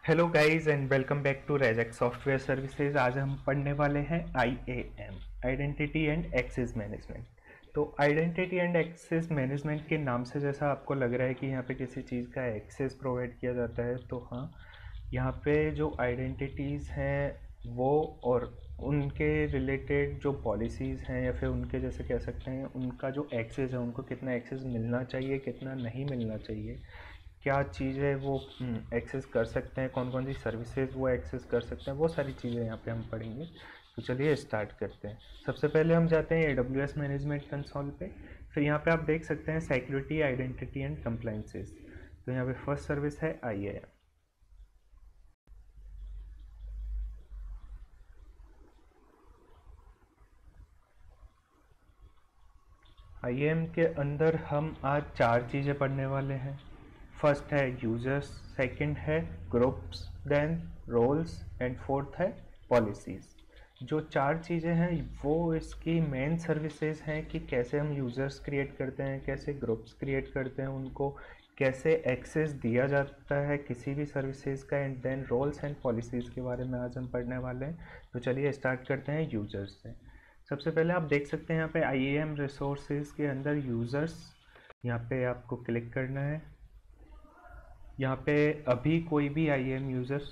Hello guys and welcome back to Rejek software services. आज हम पढ़ने वाले हैं IAM, identity and access management. तो आइडेंटिटी एंड एक्सेस मैनेजमेंट के नाम से जैसा आपको लग रहा है कि यहाँ पे किसी चीज़ का एक्सेस प्रोवाइड किया जाता है, तो हाँ, यहाँ पे जो आइडेंटिटीज़ हैं वो और उनके रिलेटेड जो पॉलिसीज़ हैं या फिर उनके जैसे कह सकते हैं उनका जो एक्सेस है, उनको कितना एक्सेस मिलना चाहिए, कितना नहीं मिलना चाहिए, क्या चीज़ें वो एक्सेस कर सकते हैं, कौन कौन सी सर्विसेज वो एक्सेस कर सकते हैं, वो सारी चीज़ें यहाँ पे हम पढ़ेंगे। तो चलिए स्टार्ट करते हैं। सबसे पहले हम जाते हैं AWS मैनेजमेंट कंसोल पे। फिर यहाँ पे आप देख सकते हैं सिक्योरिटी, आइडेंटिटी एंड कंप्लाइंसेस। तो यहाँ पे फर्स्ट सर्विस है IAM। IAM के अंदर हम आज 4 चीज़ें पढ़ने वाले हैं। फर्स्ट है यूजर्स, सेकंड है groups, then roles and fourth है पॉलिसीज़। जो 4 चीज़ें हैं वो इसकी मेन सर्विसेज हैं कि कैसे हम यूज़र्स क्रिएट करते हैं, कैसे ग्रुप्स क्रिएट करते हैं, उनको कैसे एक्सेस दिया जाता है किसी भी सर्विसेज का, and then roles and policies के बारे में आज हम पढ़ने वाले हैं। तो चलिए स्टार्ट करते हैं यूज़र्स से। सबसे पहले आप देख सकते हैं यहाँ पे IAM रिसोर्सेज के अंदर यूज़र्स, यहाँ पे आपको क्लिक करना है। यहाँ पे अभी कोई भी IAM यूज़र्स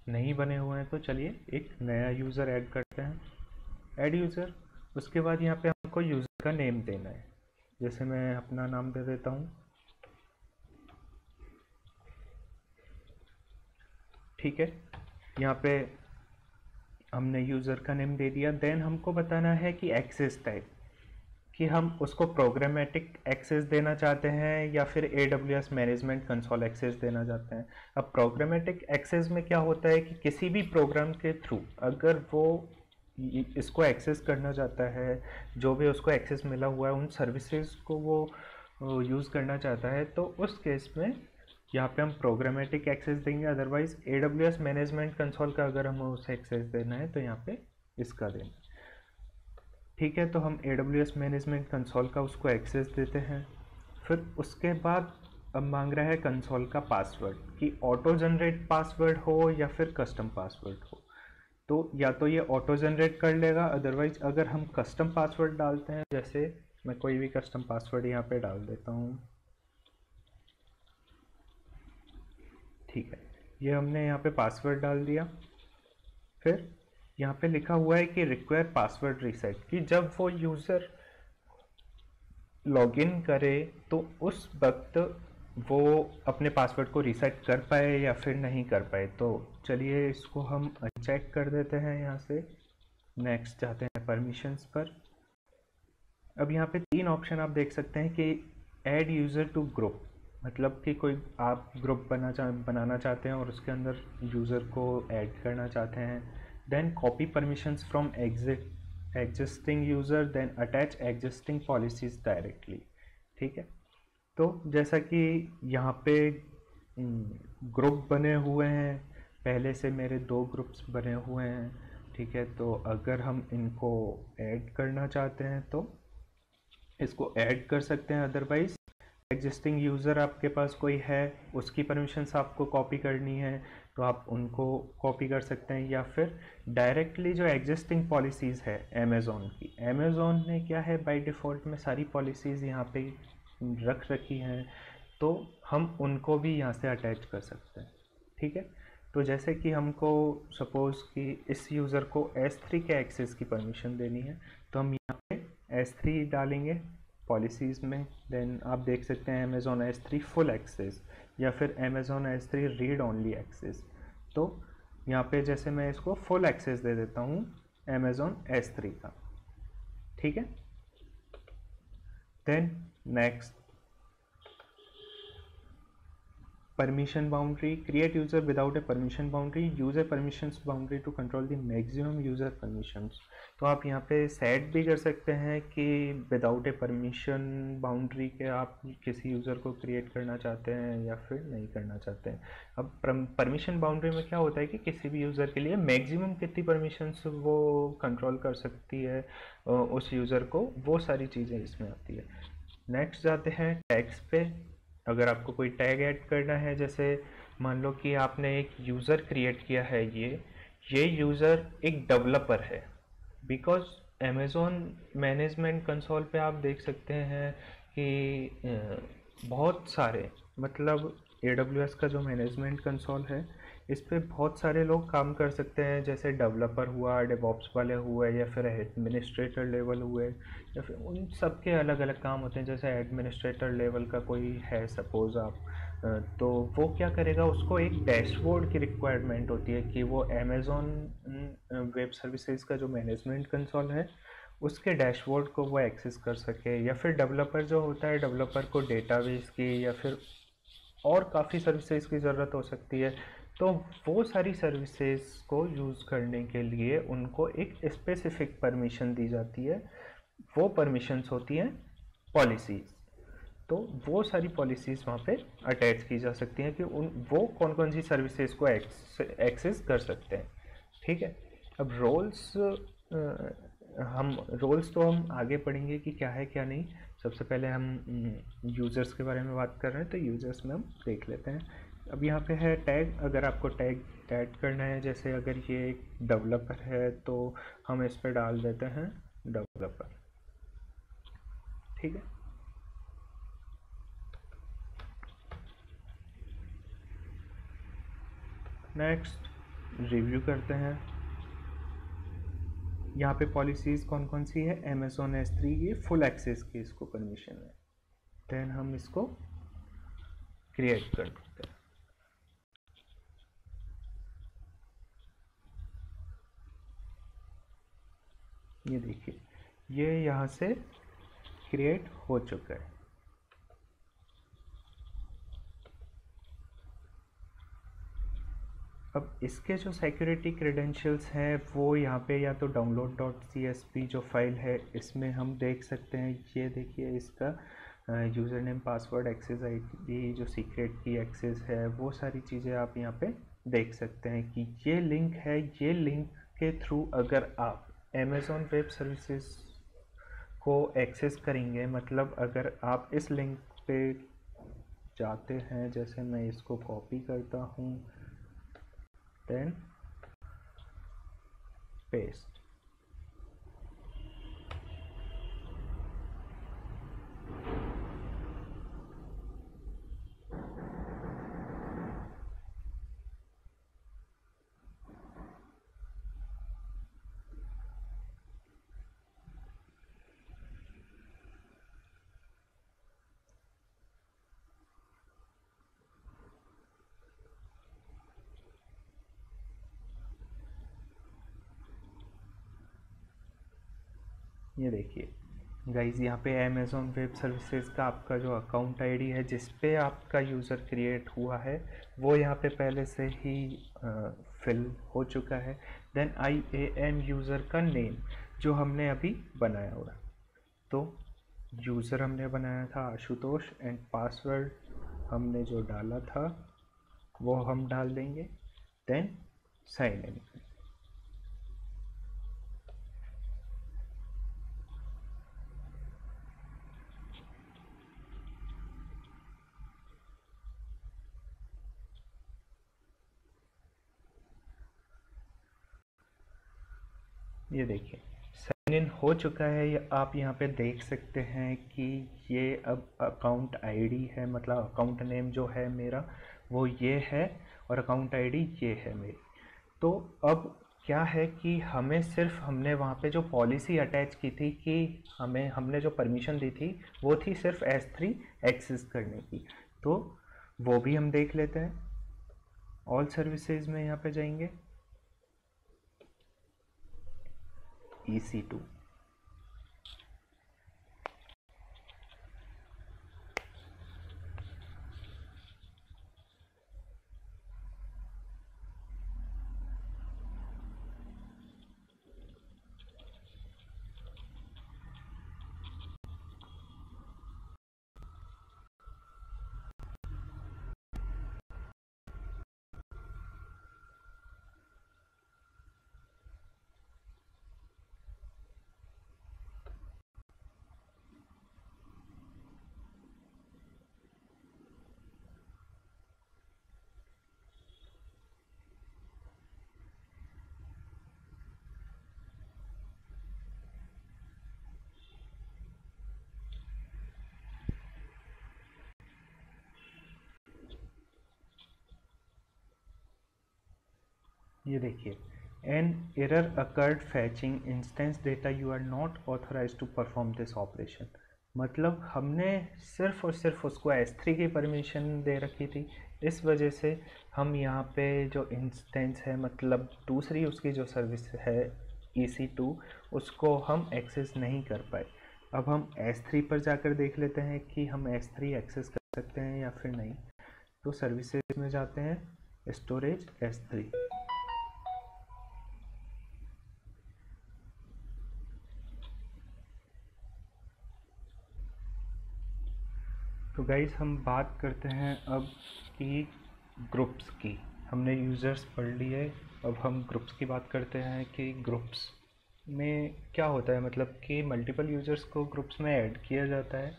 नहीं बने हुए हैं, तो चलिए एक नया यूज़र ऐड करते हैं। ऐड यूज़र, उसके बाद यहाँ पे हमको यूज़र का नेम देना है। जैसे मैं अपना नाम दे देता हूँ, ठीक है। यहाँ पे हमने यूज़र का नेम दे दिया। देन हमको बताना है कि एक्सेस टाइप, कि हम उसको प्रोग्रामेटिक एक्सेस देना चाहते हैं या फिर AWS मैनेजमेंट कंसोल एक्सेस देना चाहते हैं। अब प्रोग्रामेटिक एक्सेस में क्या होता है कि किसी भी प्रोग्राम के थ्रू अगर वो इसको एक्सेस करना चाहता है, जो भी उसको एक्सेस मिला हुआ है उन सर्विसेज को वो यूज़ करना चाहता है, तो उस केस में यहाँ पे हम प्रोग्रामेटिक एक्सेस देंगे। अदरवाइज AWS मैनेजमेंट कंसोल का अगर हमें उसे एक्सेस देना है तो यहाँ पे इसका देना, ठीक है। तो हम AWS मैनेजमेंट कंसोल का उसको एक्सेस देते हैं। फिर उसके बाद अब मांग रहा है कंसोल का पासवर्ड, कि ऑटो जनरेट पासवर्ड हो या फिर कस्टम पासवर्ड हो। तो या तो ये ऑटो जनरेट कर लेगा, अदरवाइज अगर हम कस्टम पासवर्ड डालते हैं, जैसे मैं कोई भी कस्टम पासवर्ड यहाँ पे डाल देता हूँ, ठीक है। ये हमने यहाँ पे पासवर्ड डाल दिया। फिर यहाँ पे लिखा हुआ है कि रिक्वायर पासवर्ड रीसेट, कि जब वो यूज़र लॉगिन करे तो उस वक्त वो अपने पासवर्ड को रीसेट कर पाए या फिर नहीं कर पाए। तो चलिए इसको हम अनचेक कर देते हैं यहाँ से। नेक्स्ट जाते हैं परमिशंस पर। अब यहाँ पे 3 ऑप्शन आप देख सकते हैं कि ऐड यूज़र टू ग्रुप, मतलब कि कोई आप ग्रुप बनाना चाहते हैं और उसके अंदर यूज़र को ऐड करना चाहते हैं। Then copy permissions from existing user, then attach existing policies directly, ठीक है। तो जैसा कि यहाँ पे ग्रुप बने हुए हैं, पहले से मेरे 2 ग्रुप्स बने हुए हैं, ठीक है। तो अगर हम इनको ऐड करना चाहते हैं तो इसको ऐड कर सकते हैं। अदरवाइज एग्जिस्टिंग यूज़र आपके पास कोई है, उसकी परमिशंस आपको कॉपी करनी है तो आप उनको कॉपी कर सकते हैं, या फिर डायरेक्टली जो एग्जिस्टिंग पॉलिसीज़ है अमेज़ॉन की, अमेज़ॉन ने क्या है बाय डिफ़ॉल्ट में सारी पॉलिसीज़ यहाँ पे रख रखी हैं, तो हम उनको भी यहाँ से अटैच कर सकते हैं, ठीक है। तो जैसे कि हमको सपोज़ कि इस यूज़र को S3 के एक्सेस की परमिशन देनी है, तो हम यहाँ पे S3 डालेंगे पॉलिसीज़ में। देन आप देख सकते हैं अमेज़ॉन S3 फुल एक्सेस या फिर Amazon S3 read only access. तो यहाँ पे जैसे मैं इसको फुल एक्सेस दे देता हूँ अमेज़ॉन S3 का, ठीक है। Then next, permission boundary, create user without a permission boundary, use a permissions boundary to control the maximum user permissions। तो आप यहाँ पे सेट भी कर सकते हैं कि विदाउट ए परमिशन बाउंड्री के आप किसी यूज़र को क्रिएट करना चाहते हैं या फिर नहीं करना चाहते हैं। अब परमिशन बाउंड्री में क्या होता है कि किसी भी यूज़र के लिए मैक्सिमम कितनी परमिशंस वो कंट्रोल कर सकती है उस यूज़र को, वो सारी चीज़ें इसमें आती है। नेक्स्ट जाते हैं टैग्स पे। अगर आपको कोई टैग ऐड करना है, जैसे मान लो कि आपने एक यूज़र क्रिएट किया है, ये यूज़र एक डेवलपर है। बिकॉज अमेज़ॉन मैनेजमेंट कंसोल पे आप देख सकते हैं कि बहुत सारे, मतलब AWS का जो मैनेजमेंट कंसोल है, इस पे बहुत सारे लोग काम कर सकते हैं, जैसे डेवलपर हुआ, डेवऑप्स वाले हुए, या फिर एडमिनिस्ट्रेटर लेवल हुए, या फिर उन सब के अलग अलग काम होते हैं। जैसे एडमिनिस्ट्रेटर लेवल का कोई है सपोज़ आप, तो वो क्या करेगा, उसको एक डैशबोर्ड की रिक्वायरमेंट होती है कि वो अमेज़ॉन वेब सर्विसेज का जो मैनेजमेंट कंसोल है उसके डैशबोर्ड को वो एक्सेस कर सके। या फिर डेवलपर जो होता है, डेवलपर को डेटाबेस की या फिर और काफ़ी सर्विसेज की ज़रूरत हो सकती है। तो वो सारी सर्विसेज को यूज़ करने के लिए उनको एक स्पेसिफिक परमिशन दी जाती है। वो परमिशंस होती हैं पॉलिसीज़। तो वो सारी पॉलिसीज़ वहाँ पे अटैच की जा सकती हैं कि वो कौन कौन सी सर्विसेज को एक्सेस कर सकते हैं। ठीक है। अब रोल्स तो हम आगे पढ़ेंगे कि क्या है क्या नहीं। सबसे पहले हम यूज़र्स के बारे में बात कर रहे हैं, तो यूज़र्स में हम देख लेते हैं। अब यहाँ पे है टैग। अगर आपको टैग ऐड करना है, जैसे अगर ये एक डेवलपर है तो हम इस पर डाल देते हैं डेवलपर। ठीक है। नेक्स्ट रिव्यू करते हैं। यहाँ पे पॉलिसीज़ कौन कौन सी है, Amazon S3 की फुल एक्सेस की इसको परमिशन है। देन हम इसको क्रिएट कर देते हैं। ये देखिए, ये यहाँ से क्रिएट हो चुका है। अब इसके जो सिक्योरिटी क्रेडेंशियल्स हैं वो यहाँ पे या तो download.csv जो फाइल है इसमें हम देख सकते हैं। ये देखिए, इसका user name, password, access ID, जो सीक्रेट की एक्सेस है, वो सारी चीज़ें आप यहाँ पे देख सकते हैं कि ये लिंक है। ये लिंक के थ्रू अगर आप Amazon वेब सर्विसेज को एक्सेस करेंगे, मतलब अगर आप इस लिंक पे जाते हैं, जैसे मैं इसको कॉपी करता हूँ, देन पेस्ट। ये देखिए गाइज, यहाँ पे Amazon वेब सर्विसेज का आपका जो अकाउंट आईडी है जिस पे आपका यूज़र क्रिएट हुआ है वो यहाँ पे पहले से ही फिल हो चुका है। देन IAM यूज़र का नेम जो हमने अभी बनाया हुआ, तो यूज़र हमने बनाया था आशुतोष, एंड पासवर्ड हमने जो डाला था वो हम डाल देंगे। Then sign in. ये देखिए, साइन इन हो चुका है। ये आप यहाँ पे देख सकते हैं कि ये अब अकाउंट आईडी है, मतलब अकाउंट नेम जो है मेरा वो ये है, और अकाउंट आईडी ये है मेरी। तो अब क्या है कि हमें सिर्फ, हमने वहाँ पे जो पॉलिसी अटैच की थी कि हमने जो परमिशन दी थी वो थी सिर्फ S3 एक्सेस करने की, तो वो भी हम देख लेते हैं। ऑल सर्विसेज में यहाँ पे जाएंगे, EC2। ये देखिए, an error occurred fetching instance data, you are not authorize to perform this operation. मतलब हमने सिर्फ और सिर्फ उसको S3 की परमिशन दे रखी थी, इस वजह से हम यहाँ पे जो इंस्टेंस है, मतलब दूसरी उसकी जो सर्विस है EC2, उसको हम एक्सेस नहीं कर पाए। अब हम S3 पर जाकर देख लेते हैं कि हम S3 एक्सेस कर सकते हैं या फिर नहीं। तो सर्विसेज में जाते हैं, स्टोरेज S3। तो गाइस हम बात करते हैं अब कि ग्रुप्स की। हमने यूज़र्स पढ़ लिए, अब हम ग्रुप्स की बात करते हैं कि ग्रुप्स में क्या होता है। मतलब कि मल्टीपल यूज़र्स को ग्रुप्स में ऐड किया जाता है,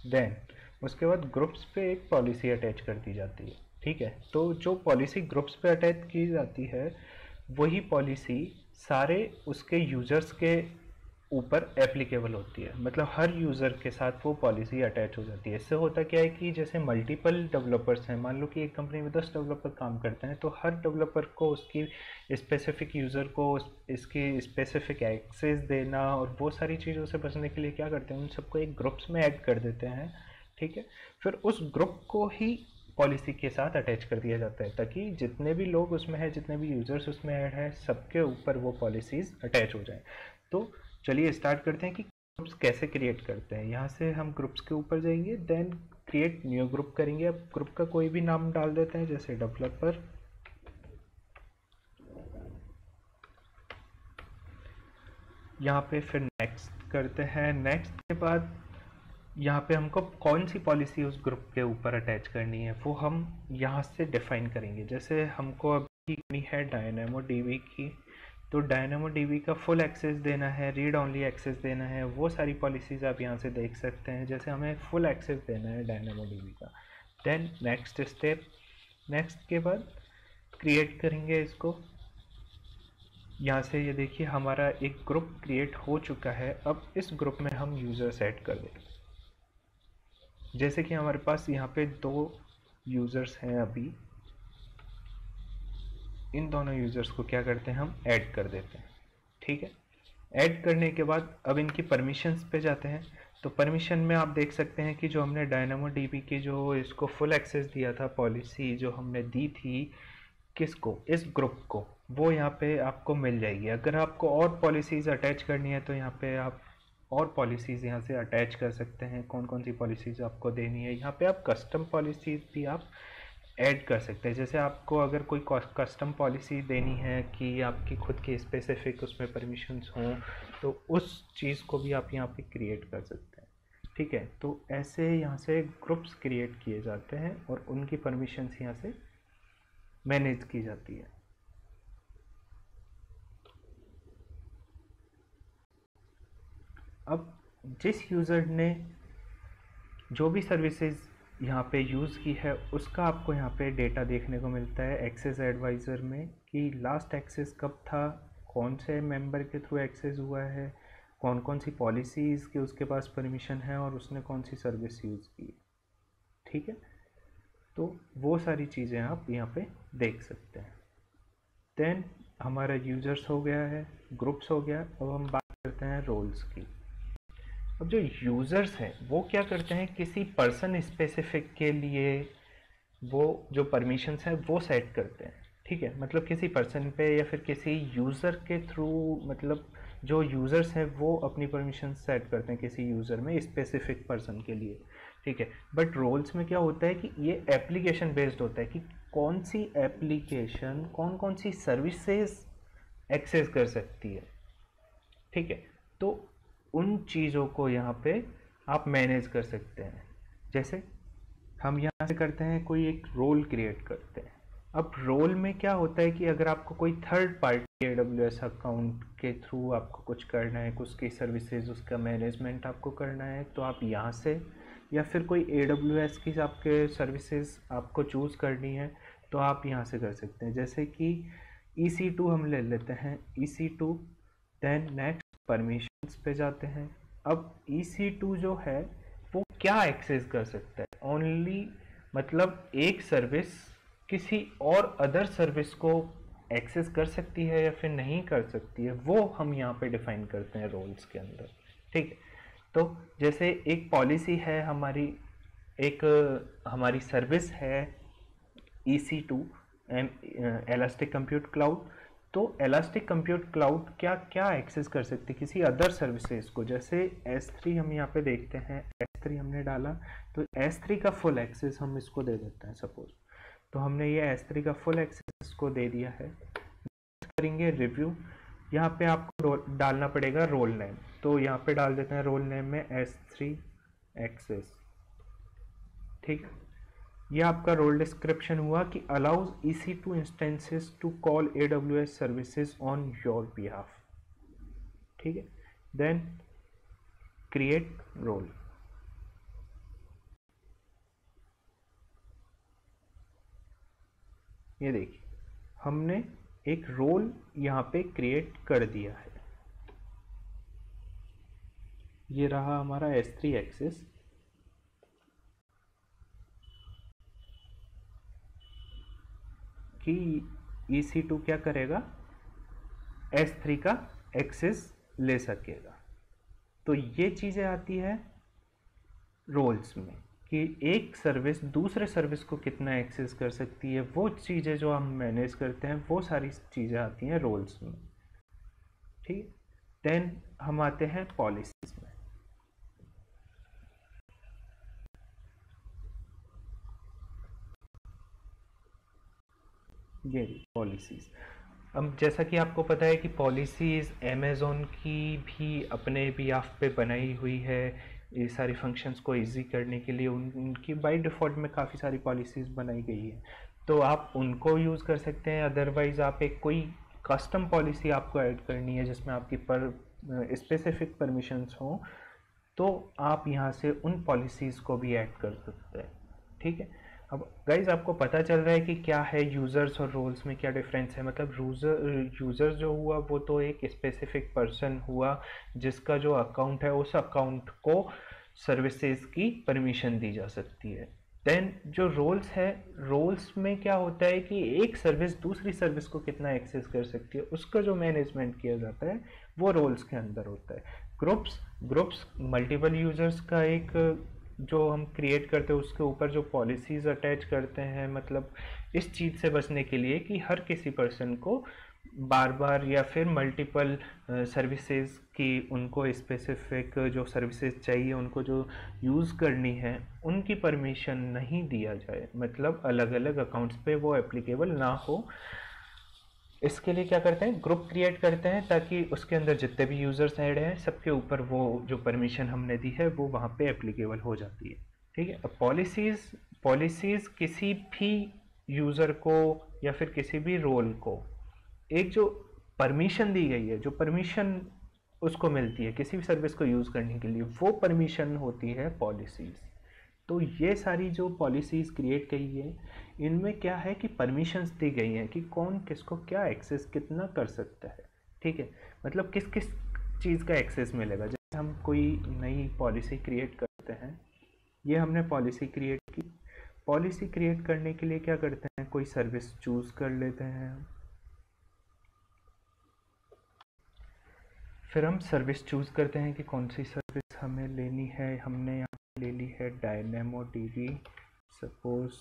देन उसके बाद ग्रुप्स पे एक पॉलिसी अटैच कर दी जाती है। ठीक है, तो जो पॉलिसी ग्रुप्स पे अटैच की जाती है वही पॉलिसी सारे उसके यूज़र्स के ऊपर एप्लीकेबल होती है। मतलब हर यूज़र के साथ वो पॉलिसी अटैच हो जाती है। इससे होता क्या है कि जैसे मल्टीपल डेवलपर्स हैं, मान लो कि एक कंपनी में 10 डेवलपर काम करते हैं, तो हर डेवलपर को उसकी स्पेसिफिक यूज़र को इसकी स्पेसिफिक एक्सेस देना और वो सारी चीज़ों से बचने के लिए क्या करते हैं, उन सबको एक ग्रुप्स में ऐड कर देते हैं। ठीक है, फिर उस ग्रुप को ही पॉलिसी के साथ अटैच कर दिया जाता है, ताकि जितने भी लोग उसमें हैं, जितने भी यूज़र्स उसमें ऐड हैं, सबके ऊपर वो पॉलिसीज़ अटैच हो जाएं। तो चलिए स्टार्ट करते हैं कि ग्रुप्स कैसे क्रिएट करते हैं। यहाँ से हम ग्रुप्स के ऊपर जाएंगे, देन क्रिएट न्यू ग्रुप करेंगे। अब ग्रुप का कोई भी नाम डाल देते हैं, जैसे डेवलपर। यहाँ पे फिर नेक्स्ट करते हैं। नेक्स्ट के बाद यहाँ पे हमको कौन सी पॉलिसी उस ग्रुप के ऊपर अटैच करनी है वो हम यहाँ से डिफाइन करेंगे। जैसे हमको अभी करनी है DynamoDB की, तो DynamoDB का फुल एक्सेस देना है, रीड ओनली एक्सेस देना है, वो सारी पॉलिसीज़ आप यहाँ से देख सकते हैं। जैसे हमें फुल एक्सेस देना है DynamoDB का, देन नेक्स्ट स्टेप। नेक्स्ट के बाद क्रिएट करेंगे इसको। यहाँ से ये देखिए हमारा एक ग्रुप क्रिएट हो चुका है। अब इस ग्रुप में हम यूज़र्स ऐड कर देंगे। जैसे कि हमारे पास यहाँ पे 2 यूज़र्स हैं अभी, इन दोनों यूज़र्स को क्या करते हैं, हम ऐड कर देते हैं। ठीक है, ऐड करने के बाद अब इनकी परमिशंस पे जाते हैं। तो परमिशन में आप देख सकते हैं कि जो हमने DynamoDB की जो इसको फुल एक्सेस दिया था, पॉलिसी जो हमने दी थी किसको, इस ग्रुप को, वो यहाँ पे आपको मिल जाएगी। अगर आपको और पॉलिसीज़ अटैच करनी है तो यहाँ पे आप और पॉलिसीज़ यहाँ से अटैच कर सकते हैं। कौन कौन सी पॉलिसीज़ आपको देनी है, यहाँ पे आप कस्टम पॉलिसीज़ भी आप ऐड कर सकते हैं। जैसे आपको अगर कोई कस्टम पॉलिसी देनी है कि आपकी खुद की स्पेसिफिक उसमें परमिशंस हों, तो उस चीज़ को भी आप यहाँ पे क्रिएट कर सकते हैं। ठीक है, तो ऐसे यहाँ से ग्रुप्स क्रिएट किए जाते हैं और उनकी परमिशंस यहाँ से मैनेज की जाती है। अब जिस यूज़र ने जो भी सर्विसेज यहाँ पे यूज़ की है उसका आपको यहाँ पे डेटा देखने को मिलता है एक्सेस एडवाइज़र में, कि लास्ट एक्सेस कब था, कौन से मेंबर के थ्रू एक्सेस हुआ है, कौन कौन सी पॉलिसीज़ के उसके पास परमिशन है और उसने कौन सी सर्विस यूज़ की। ठीक है, तो वो सारी चीज़ें आप यहाँ पे देख सकते हैं। देन हमारा यूज़र्स हो गया है, ग्रुप्स हो गया। अब हम बात करते हैं रोल्स की। अब जो यूज़र्स हैं वो क्या करते हैं, किसी पर्सन स्पेसिफिक के लिए वो जो परमिशंस हैं वो सेट करते हैं। ठीक है, मतलब किसी पर्सन पे या फिर किसी यूज़र के थ्रू, मतलब जो यूज़र्स हैं वो अपनी परमिशन सेट करते हैं किसी यूज़र में स्पेसिफिक पर्सन के लिए। ठीक है, बट रोल्स में क्या होता है कि ये एप्लीकेशन बेस्ड होता है कि कौन सी एप्लीकेशन कौन कौन सी सर्विसेज एक्सेस कर सकती है। ठीक है, तो उन चीज़ों को यहाँ पे आप मैनेज कर सकते हैं। जैसे हम यहाँ से करते हैं, कोई एक रोल क्रिएट करते हैं। अब रोल में क्या होता है कि अगर आपको कोई थर्ड पार्टी AWS अकाउंट के थ्रू आपको कुछ करना है, कुछ की सर्विसेज उसका मैनेजमेंट आपको करना है, तो आप यहाँ से, या फिर कोई AWS की आपके सर्विसेज आपको चूज़ करनी है तो आप यहाँ से कर सकते हैं। जैसे कि EC2 हम ले लेते हैं, EC2। देन नेक्स्ट परमिशंस पे जाते हैं। अब EC2 जो है वो क्या एक्सेस कर सकता है, ओनली मतलब एक सर्विस किसी और अदर सर्विस को एक्सेस कर सकती है या फिर नहीं कर सकती है, वो हम यहाँ पे डिफाइन करते हैं रोल्स के अंदर। ठीक है, तो जैसे एक पॉलिसी है हमारी, एक हमारी सर्विस है EC2 इलास्टिक कंप्यूट क्लाउड। तो इलास्टिक कंप्यूट क्लाउड क्या क्या एक्सेस कर सकती है किसी अदर सर्विसेज को। जैसे S3 हम यहाँ पे देखते हैं, S3 हमने डाला तो S3 का फुल एक्सेस हम इसको दे देते हैं सपोज। तो हमने ये S3 का फुल एक्सेस को दे दिया है। करेंगे रिव्यू, यहाँ पे आपको डालना पड़ेगा रोल नेम। तो यहाँ पे डाल देते हैं रोल नेम में S3 एक्सेस। ठीक, ये आपका रोल डिस्क्रिप्शन हुआ कि allows EC2 instances to call AWS services on your behalf. ठीक है, देन क्रिएट रोल। ये देखिए हमने एक रोल यहाँ पे क्रिएट कर दिया है। ये रहा हमारा S3 एक्सेस। कि EC2 क्या करेगा, S3 का एक्सेस ले सकेगा। तो ये चीज़ें आती है रोल्स में कि एक सर्विस दूसरे सर्विस को कितना एक्सेस कर सकती है, वो चीज़ें जो हम मैनेज करते हैं वो सारी चीज़ें आती हैं रोल्स में। ठीक, देन हम आते हैं पॉलिसीज में। ये पॉलिसीज, अब जैसा कि आपको पता है कि पॉलिसीज़ अमेज़ोन की भी अपने बिहाफ पे बनाई हुई है ये सारी फंक्शंस को इजी करने के लिए। उनकी बाय डिफ़ॉल्ट में काफ़ी सारी पॉलिसीज़ बनाई गई है, तो आप उनको यूज़ कर सकते हैं। अदरवाइज़ आप एक कोई कस्टम पॉलिसी आपको ऐड करनी है जिसमें आपकी स्पेसिफिक परमिशंस हों, तो आप यहाँ से उन पॉलिसीज़ को भी ऐड कर सकते हैं। ठीक है, अब गाइज आपको पता चल रहा है कि क्या है यूज़र्स और रोल्स में क्या डिफरेंस है। मतलब यूज़र जो हुआ वो तो एक स्पेसिफिक पर्सन हुआ जिसका जो अकाउंट है उस अकाउंट को सर्विसेज की परमिशन दी जा सकती है। देन जो रोल्स है, रोल्स में क्या होता है कि एक सर्विस दूसरी सर्विस को कितना एक्सेस कर सकती है उसका जो मैनेजमेंट किया जाता है वो रोल्स के अंदर होता है। ग्रुप्स मल्टीपल यूजर्स का एक जो हम क्रिएट करते हैं उसके ऊपर जो पॉलिसीज़ अटैच करते हैं, मतलब इस चीज़ से बचने के लिए कि हर किसी पर्सन को बार बार या फिर मल्टीपल सर्विसेज की उनको स्पेसिफिक जो सर्विसेज चाहिए उनको जो यूज़ करनी है उनकी परमिशन नहीं दिया जाए, मतलब अलग अलग अकाउंट्स पे वो एप्लीकेबल ना हो। इसके लिए क्या करते हैं, ग्रुप क्रिएट करते हैं ताकि उसके अंदर जितने भी यूज़र्स ऐड हैं सबके ऊपर वो जो परमिशन हमने दी है वो वहाँ पे एप्लीकेबल हो जाती है। ठीक है, अब पॉलिसीज़ किसी भी यूज़र को या फिर किसी भी रोल को एक जो परमिशन दी गई है, जो परमिशन उसको मिलती है किसी भी सर्विस को यूज़ करने के लिए, वो परमिशन होती है पॉलिसीज़। तो ये सारी जो पॉलिसीज़ क्रिएट की है इनमें क्या है कि परमिशंस दी गई हैं कि कौन किसको क्या एक्सेस कितना कर सकता है। ठीक है, मतलब किस किस चीज़ का एक्सेस मिलेगा। जैसे हम कोई नई पॉलिसी क्रिएट करते हैं, ये हमने पॉलिसी क्रिएट की। पॉलिसी क्रिएट करने के लिए क्या करते हैं, कोई सर्विस चूज़ कर लेते हैं। फिर हम सर्विस चूज़ करते हैं कि कौन सी सर्विस हमें लेनी है। हमने यहाँ ले ली है DynamoDB, सपोज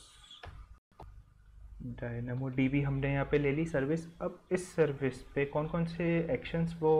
DynamoDB हमने यहाँ पे ले ली सर्विस। अब इस सर्विस पे कौन कौन से एक्शंस वो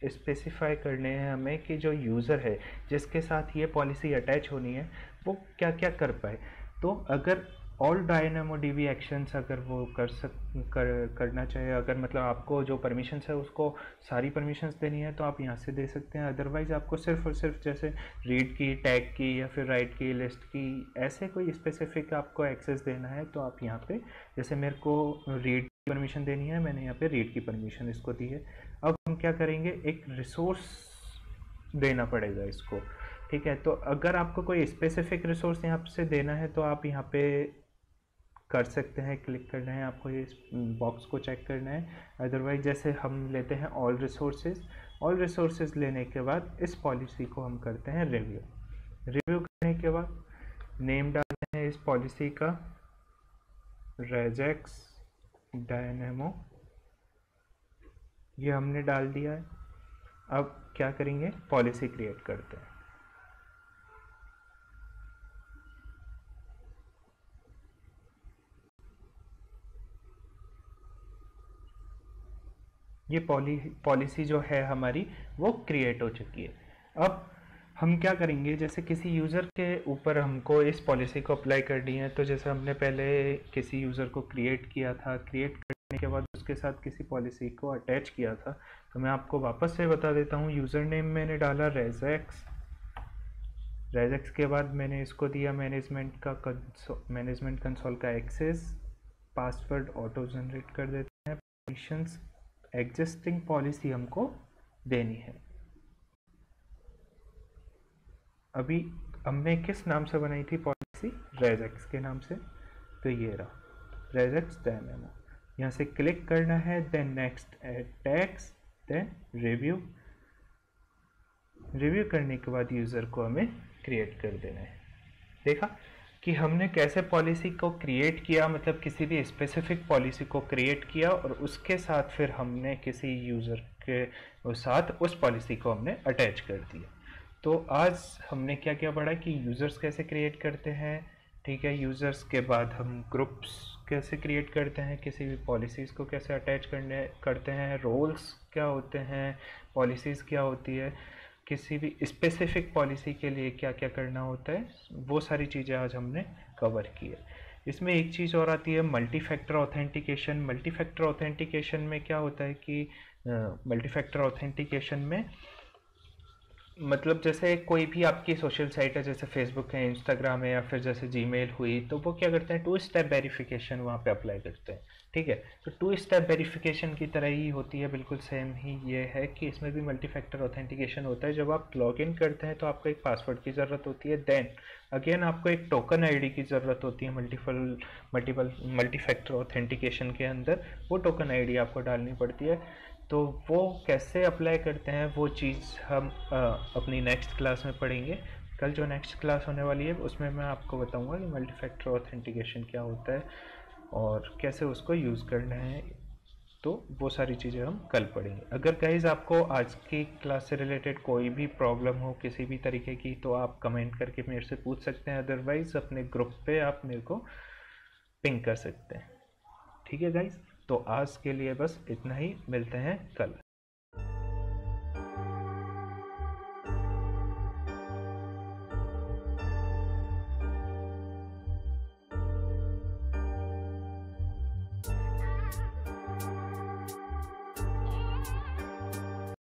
स्पेसिफाई करने हैं हमें कि जो यूज़र है जिसके साथ ये पॉलिसी अटैच होनी है वो क्या क्या कर पाए। तो अगर ऑल DynamoDB एक्शंस अगर वो करना चाहिए, अगर मतलब आपको जो परमिशंस है उसको सारी परमिशंस देनी है तो आप यहाँ से दे सकते हैं। अदरवाइज़ आपको सिर्फ और सिर्फ जैसे रीड की, टैग की या फिर राइट की, लिस्ट की, ऐसे कोई स्पेसिफिक आपको एक्सेस देना है तो आप यहाँ पे, जैसे मेरे को रीड की परमिशन देनी है, मैंने यहाँ पे रीड की परमिशन इसको दी है। अब हम क्या करेंगे, एक रिसोर्स देना पड़ेगा इसको। ठीक है, तो अगर आपको कोई स्पेसिफिक रिसोर्स यहाँ से देना है तो आप यहाँ पे कर सकते हैं, क्लिक करना है आपको, ये बॉक्स को चेक करना है। अदरवाइज जैसे हम लेते हैं ऑल रिसोर्सेज लेने के बाद इस पॉलिसी को हम करते हैं रिव्यू करने के बाद नेम डालते हैं इस पॉलिसी का, रेजेक्स डायनेमो ये हमने डाल दिया है। अब क्या करेंगे, पॉलिसी क्रिएट करते हैं। ये पॉलिसी जो है हमारी वो क्रिएट हो चुकी है। अब हम क्या करेंगे, जैसे किसी यूज़र के ऊपर हमको इस पॉलिसी को अप्लाई करनी है, तो जैसे हमने पहले किसी यूज़र को क्रिएट किया था, क्रिएट करने के बाद उसके साथ किसी पॉलिसी को अटैच किया था, तो मैं आपको वापस से बता देता हूँ। यूज़र नेम मैंने डाला रेजेक्स, रेजेक्स के बाद मैंने इसको दिया मैनेजमेंट कंसोल का एक्सेस, पासवर्ड ऑटो जनरेट कर देते हैं, परमिशंस एग्जिस्टिंग पॉलिसी हमको देनी है। अभी हमने किस नाम से बनाई थी पॉलिसी, रेजेक्स के नाम से, तो ये रहा रेजेक्स डेमो। यहाँ से क्लिक करना है, then next add tags, then review. Review करने के बाद यूज़र को हमें क्रिएट कर देना है। देखा कि हमने कैसे पॉलिसी को क्रिएट किया, मतलब किसी भी स्पेसिफिक पॉलिसी को क्रिएट किया और उसके साथ फिर हमने किसी यूज़र के साथ उस पॉलिसी को हमने अटैच कर दिया। तो आज हमने क्या क्या पढ़ा कि यूज़र्स कैसे क्रिएट करते हैं, ठीक है। यूज़र्स के बाद हम ग्रुप्स कैसे क्रिएट करते हैं, किसी भी पॉलिसीज़ को कैसे अटैच करते हैं, रोल्स क्या होते हैं, पॉलिसीज़ क्या होती है, किसी भी स्पेसिफिक पॉलिसी के लिए क्या क्या करना होता है, वो सारी चीज़ें आज हमने कवर की है। इसमें एक चीज़ और आती है, multi factor authentication. Multi factor authentication में क्या होता है कि मल्टी फैक्टर ऑथेंटिकेशन में मतलब जैसे कोई भी आपकी सोशल साइट है, जैसे फेसबुक है, इंस्टाग्राम है, या फिर जैसे जीमेल हुई, तो वो क्या करते हैं, 2 स्टेप वेरिफिकेशन वहाँ पे अप्लाई करते हैं, ठीक है। तो 2 स्टेप वेरिफिकेशन की तरह ही होती है, बिल्कुल सेम ही ये है कि इसमें भी मल्टी फैक्टर ऑथेंटिकेशन होता है। जब आप लॉग इन करते हैं तो आपको एक पासवर्ड की ज़रूरत होती है, देन अगेन आपको एक टोकन आईडी की ज़रूरत होती है मल्टी फैक्टर ऑथेंटिकेशन के अंदर। वो टोकन आईडी आपको डालनी पड़ती है। तो वो कैसे अप्लाई करते हैं वो चीज़ हम अपनी नेक्स्ट क्लास में पढ़ेंगे। कल जो नेक्स्ट क्लास होने वाली है उसमें मैं आपको बताऊंगा कि मल्टी फैक्टर ऑथेंटिकेशन क्या होता है और कैसे उसको यूज़ करना है। तो वो सारी चीज़ें हम कल पढ़ेंगे। अगर गाइज आपको आज की क्लास से रिलेटेड कोई भी प्रॉब्लम हो किसी भी तरीके की, तो आप कमेंट करके मेरे से पूछ सकते हैं, अदरवाइज़ अपने ग्रुप पे आप मेरे को पिंग कर सकते हैं, ठीक है गाइज। तो आज के लिए बस इतना ही, मिलते हैं कल।